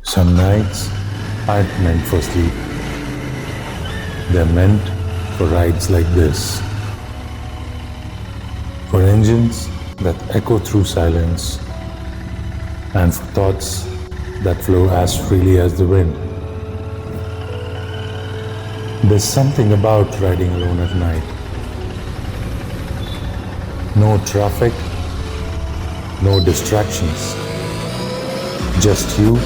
Some nights aren't meant for sleep. They're meant for rides like this. For engines that echo through silence, and for thoughts that flow as freely as the wind. There's something about riding alone at night. No traffic, no distractions. Just you,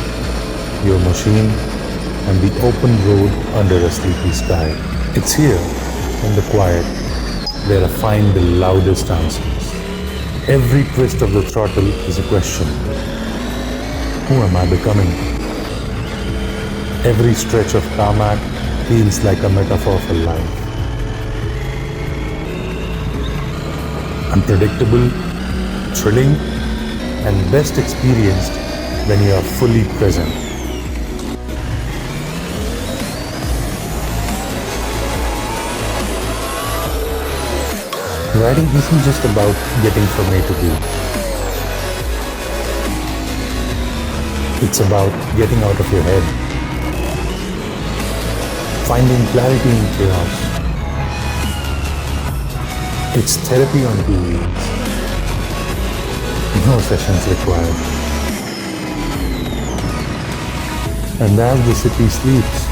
your machine, and the open road under a sleepy sky. It's here, in the quiet, where I find the loudest answers. Every twist of the throttle is a question. Who am I becoming? Every stretch of tarmac feels like a metaphor for life. Unpredictable, thrilling, and best experienced when you are fully present. Riding isn't just about getting from A to B. It's about getting out of your head, finding clarity in chaos. It's therapy on 2 wheels. No sessions required. And as the city sleeps,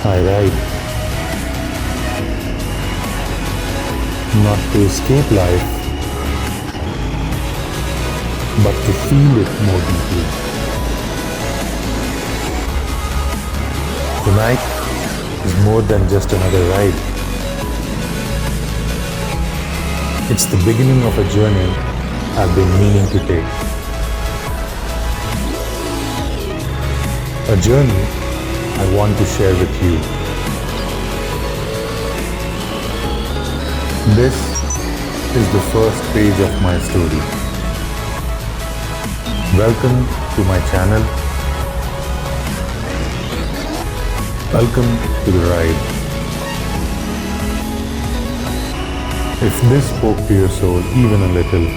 I ride. Not to escape life, but to feel it more deeply. Tonight is more than just another ride. It's the beginning of a journey I've been meaning to take. A journey I want to share with you. This is the first page of my story. Welcome to my channel. Welcome to the ride. If this spoke to your soul even a little,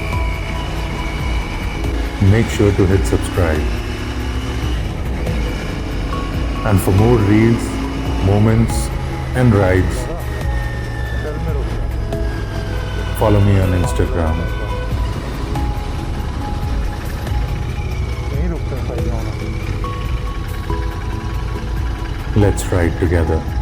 make sure to hit subscribe. And for more reels, moments, and rides, follow me on Instagram. Let's ride together.